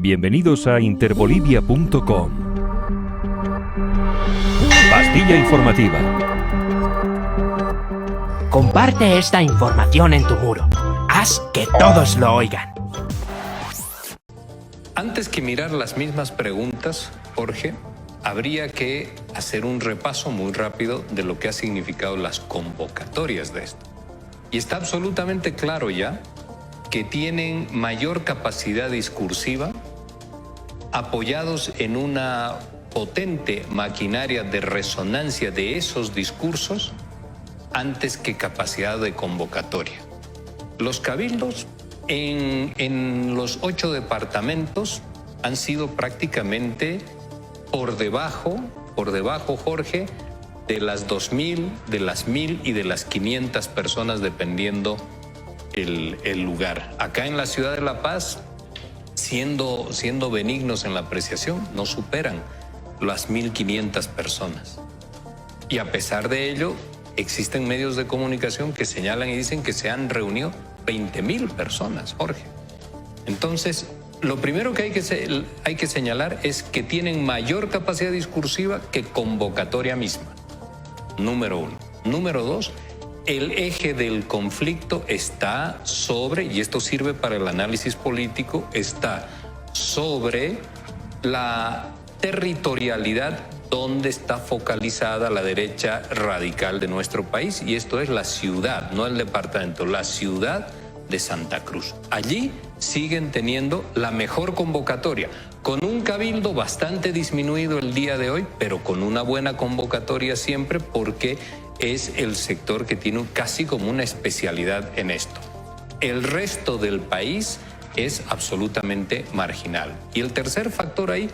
Bienvenidos a interbolivia.com. Pastilla informativa. Comparte esta información en tu muro. Haz que todos lo oigan. Antes que mirar las mismas preguntas, Jorge, habría que hacer un repaso muy rápido de lo que ha significado las convocatorias de esto. Y está absolutamente claro ya que tienen mayor capacidad discursiva, apoyados en una potente maquinaria de resonancia de esos discursos, antes que capacidad de convocatoria. Los cabildos en los 8 departamentos han sido prácticamente por debajo, Jorge, de las 2.000, de las 1.000 y de las 500 personas, dependiendo el lugar. Acá en la ciudad de La Paz, siendo benignos en la apreciación, no superan las 1.500 personas. Y a pesar de ello, existen medios de comunicación que señalan y dicen que se han reunido 20.000 personas, Jorge. Entonces, lo primero que hay que señalar es que tienen mayor capacidad discursiva que convocatoria misma. Número 1. Número 2, el eje del conflicto está sobre, y esto sirve para el análisis político, está sobre la territorialidad donde está focalizada la derecha radical de nuestro país, y esto es la ciudad, no el departamento, la ciudad de Santa Cruz. Allí siguen teniendo la mejor convocatoria, con un cabildo bastante disminuido el día de hoy, pero con una buena convocatoria siempre, porque es el sector que tiene casi como una especialidad en esto. El resto del país es absolutamente marginal. Y el tercer factor ahí,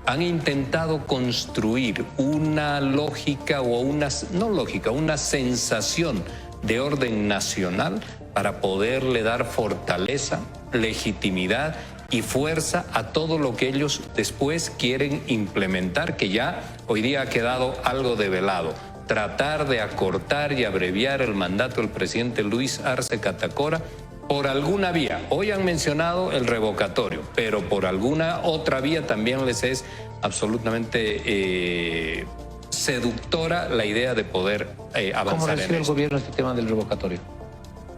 han intentado construir una lógica o una sensación de orden nacional para poderle dar fortaleza, legitimidad y fuerza a todo lo que ellos después quieren implementar, que ya hoy día ha quedado algo develado. Tratar de acortar y abreviar el mandato del presidente Luis Arce Catacora por alguna vía. Hoy han mencionado el revocatorio, pero por alguna otra vía también les es absolutamente seductora la idea de poder avanzar. ¿Cómo recibe el gobierno este tema del revocatorio?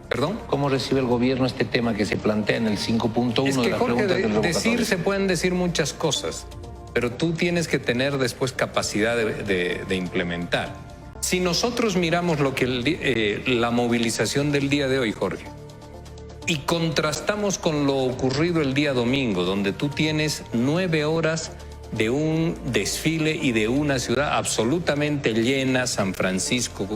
¿Perdón? ¿Cómo recibe el gobierno este tema que se plantea en el 5.1 es que, de la Jorge, pregunta del revocatorio? se pueden decir muchas cosas, pero tú tienes que tener después capacidad de implementar. Si nosotros miramos lo que la movilización del día de hoy, Jorge, y contrastamos con lo ocurrido el día domingo, donde tú tienes 9 horas de un desfile y de una ciudad absolutamente llena, San Francisco,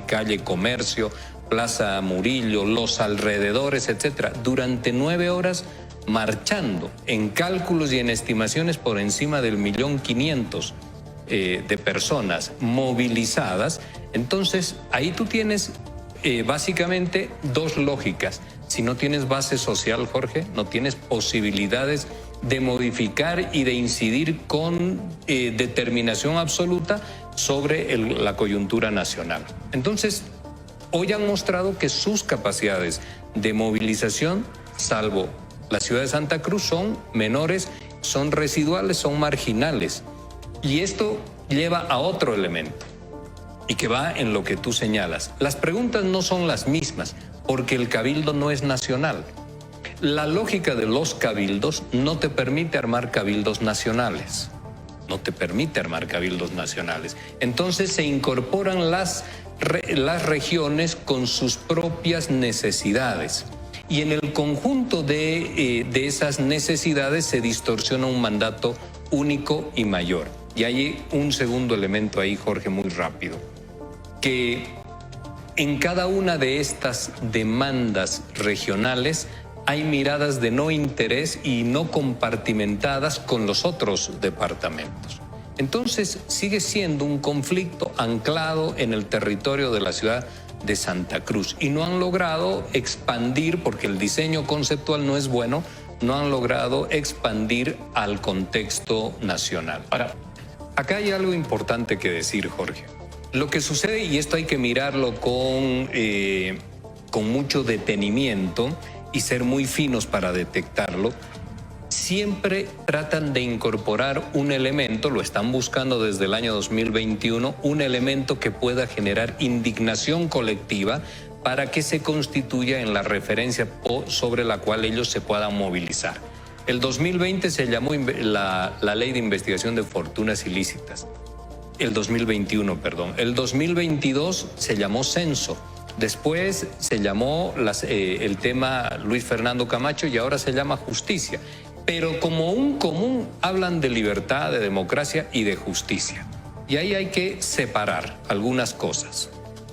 calle Comercio, Plaza Murillo, los alrededores, etcétera, durante 9 horas marchando, en cálculos y en estimaciones por encima del 1.500.000 de personas movilizadas. Entonces, ahí tú tienes básicamente dos lógicas. Si no tienes base social, Jorge, no tienes posibilidades de modificar y de incidir con determinación absoluta sobre la coyuntura nacional. Entonces, hoy han mostrado que sus capacidades de movilización, salvo la ciudad de Santa Cruz, son menores, son residuales, son marginales. Y esto lleva a otro elemento, y que va en lo que tú señalas. Las preguntas no son las mismas, porque el cabildo no es nacional. La lógica de los cabildos no te permite armar cabildos nacionales. No te permite armar cabildos nacionales. Entonces se incorporan las regiones con sus propias necesidades. Y en el conjunto de esas necesidades se distorsiona un mandato único y mayor. Y hay un segundo elemento ahí, Jorge, muy rápido, que en cada una de estas demandas regionales hay miradas de no interés y no compartimentadas con los otros departamentos. Entonces sigue siendo un conflicto anclado en el territorio de la ciudad de Santa Cruz, y no han logrado expandir, porque el diseño conceptual no es bueno, no han logrado expandir al contexto nacional. Ahora, acá hay algo importante que decir, Jorge. Lo que sucede, y esto hay que mirarlo con mucho detenimiento y ser muy finos para detectarlo, siempre tratan de incorporar un elemento, lo están buscando desde el año 2021, un elemento que pueda generar indignación colectiva para que se constituya en la referencia sobre la cual ellos se puedan movilizar. El 2020 se llamó la Ley de Investigación de Fortunas Ilícitas. El 2021, perdón. El 2022 se llamó Censo. Después se llamó el tema Luis Fernando Camacho y ahora se llama Justicia. Pero como un común hablan de libertad, de democracia y de justicia. Y ahí hay que separar algunas cosas.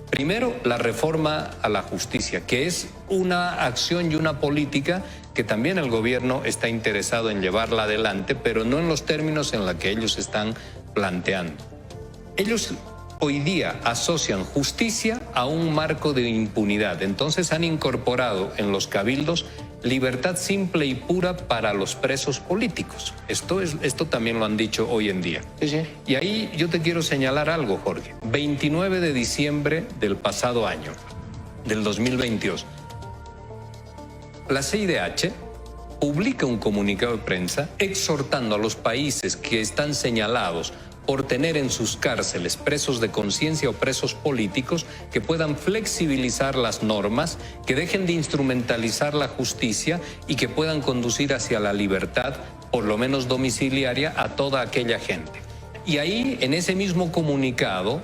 Primero, la reforma a la justicia, que es una acción y una política que también el gobierno está interesado en llevarla adelante, pero no en los términos en los que ellos están planteando. Ellos hoy día asocian justicia a un marco de impunidad. Entonces han incorporado en los cabildos libertad simple y pura para los presos políticos. Esto también lo han dicho hoy en día. Sí. Y ahí yo te quiero señalar algo, Jorge. 29 de diciembre del pasado año, del 2022, la CIDH publica un comunicado de prensa exhortando a los países que están señalados por tener en sus cárceles presos de conciencia o presos políticos que puedan flexibilizar las normas, que dejen de instrumentalizar la justicia y que puedan conducir hacia la libertad, por lo menos domiciliaria, a toda aquella gente. Y ahí, en ese mismo comunicado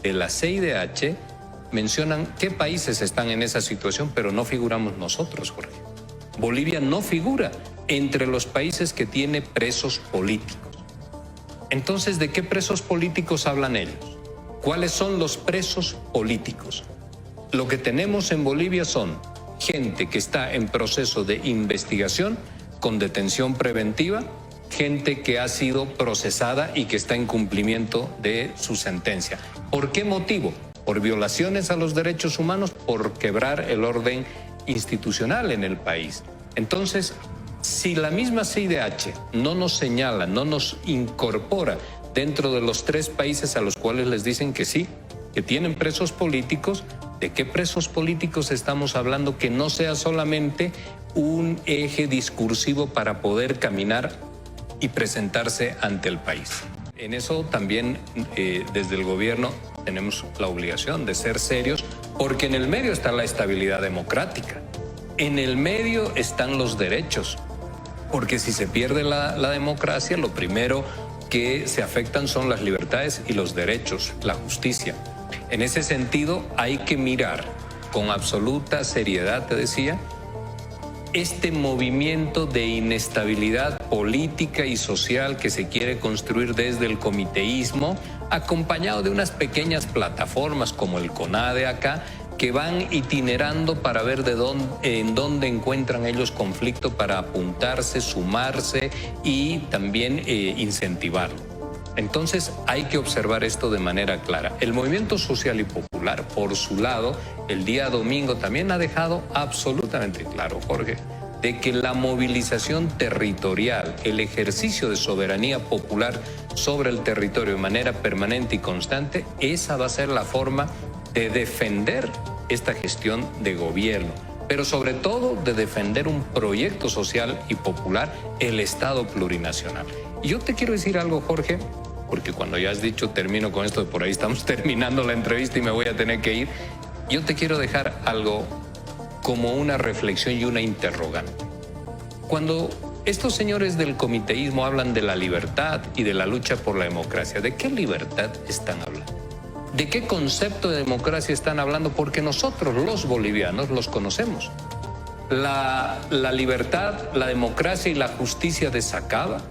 de la CIDH, mencionan qué países están en esa situación, pero no figuramos nosotros, Jorge. Bolivia no figura entre los países que tiene presos políticos. Entonces, ¿de qué presos políticos hablan ellos? ¿Cuáles son los presos políticos? Lo que tenemos en Bolivia son gente que está en proceso de investigación con detención preventiva, gente que ha sido procesada y que está en cumplimiento de su sentencia. ¿Por qué motivo? Por violaciones a los derechos humanos, por quebrar el orden institucional en el país. Entonces, si la misma CIDH no nos señala, no nos incorpora dentro de los 3 países a los cuales les dicen que sí, que tienen presos políticos, ¿de qué presos políticos estamos hablando? Que no sea solamente un eje discursivo para poder caminar y presentarse ante el país. En eso también desde el gobierno tenemos la obligación de ser serios, porque en el medio está la estabilidad democrática, en el medio están los derechos. Porque si se pierde la democracia, lo primero que se afectan son las libertades y los derechos, la justicia. En ese sentido, hay que mirar con absoluta seriedad, te decía, este movimiento de inestabilidad política y social que se quiere construir desde el comiteísmo, acompañado de unas pequeñas plataformas como el CONADE acá, que van itinerando para ver en dónde encuentran ellos conflicto para apuntarse, sumarse y también incentivarlo. Entonces hay que observar esto de manera clara. El movimiento social y popular, por su lado, el día domingo también ha dejado absolutamente claro, Jorge, de que la movilización territorial, el ejercicio de soberanía popular sobre el territorio de manera permanente y constante, esa va a ser la forma de defender esta gestión de gobierno, pero sobre todo de defender un proyecto social y popular, el Estado plurinacional. Y yo te quiero decir algo, Jorge, porque cuando ya has dicho termino con esto, por ahí estamos terminando la entrevista y me voy a tener que ir, yo te quiero dejar algo como una reflexión y una interrogante. Cuando estos señores del comiteísmo hablan de la libertad y de la lucha por la democracia, ¿de qué libertad están hablando? ¿De qué concepto de democracia están hablando? Porque nosotros, los bolivianos, los conocemos. La libertad, la democracia y la justicia de Sacaba,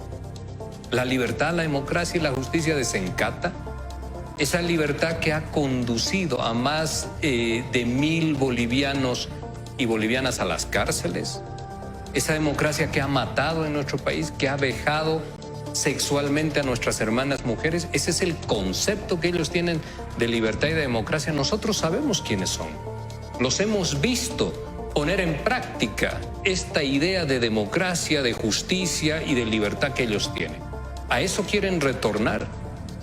la libertad, la democracia y la justicia de Sencata, esa libertad que ha conducido a más de 1000 bolivianos y bolivianas a las cárceles, esa democracia que ha matado en nuestro país, que ha vejado sexualmente a nuestras hermanas mujeres, ese es el concepto que ellos tienen de libertad y de democracia. Nosotros sabemos quiénes son, los hemos visto poner en práctica esta idea de democracia, de justicia y de libertad que ellos tienen. A eso quieren retornar.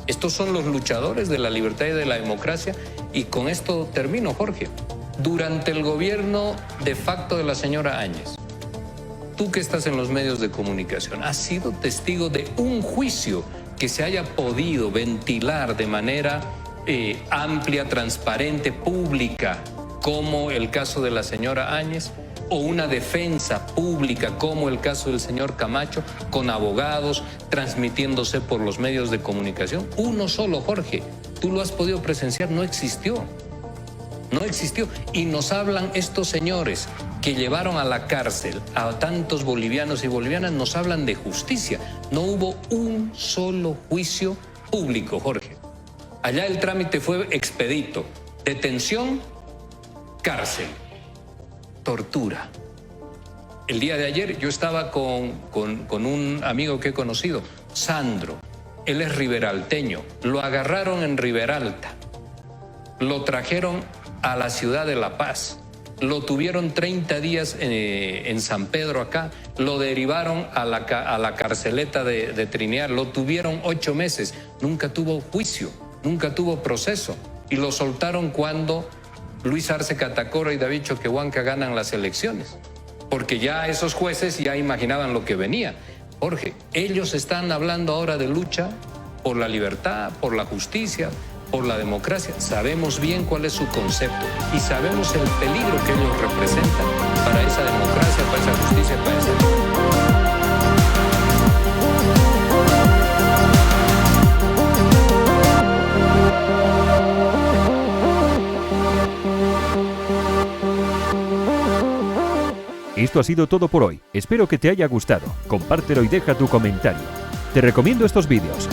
Estos son los luchadores de la libertad y de la democracia. Y con esto termino, Jorge. Durante el gobierno de facto de la señora Áñez, tú que estás en los medios de comunicación, has sido testigo de un juicio que se haya podido ventilar de manera amplia, transparente, pública, como el caso de la señora Áñez, o una defensa pública como el caso del señor Camacho, con abogados transmitiéndose por los medios de comunicación? Uno solo, Jorge, tú lo has podido presenciar, no existió. No existió. Y nos hablan estos señores que llevaron a la cárcel a tantos bolivianos y bolivianas, nos hablan de justicia. No hubo un solo juicio público, Jorge. Allá el trámite fue expedito. Detención, cárcel, tortura. El día de ayer yo estaba con un amigo que he conocido, Sandro. Él es riberalteño. Lo agarraron en Riberalta. Lo trajeron a la ciudad de La Paz. Lo tuvieron 30 días en San Pedro acá. Lo derivaron a la carceleta de Trinidad. Lo tuvieron 8 meses. Nunca tuvo juicio, nunca tuvo proceso. Y lo soltaron cuando Luis Arce Catacora y David Choquehuanca ganan las elecciones. Porque ya esos jueces ya imaginaban lo que venía. Jorge, ellos están hablando ahora de lucha por la libertad, por la justicia, por la democracia. Sabemos bien cuál es su concepto y sabemos el peligro que ellos representan para esa democracia, para esa justicia, para esa libertad. Esto ha sido todo por hoy. Espero que te haya gustado. Compártelo y deja tu comentario. Te recomiendo estos vídeos.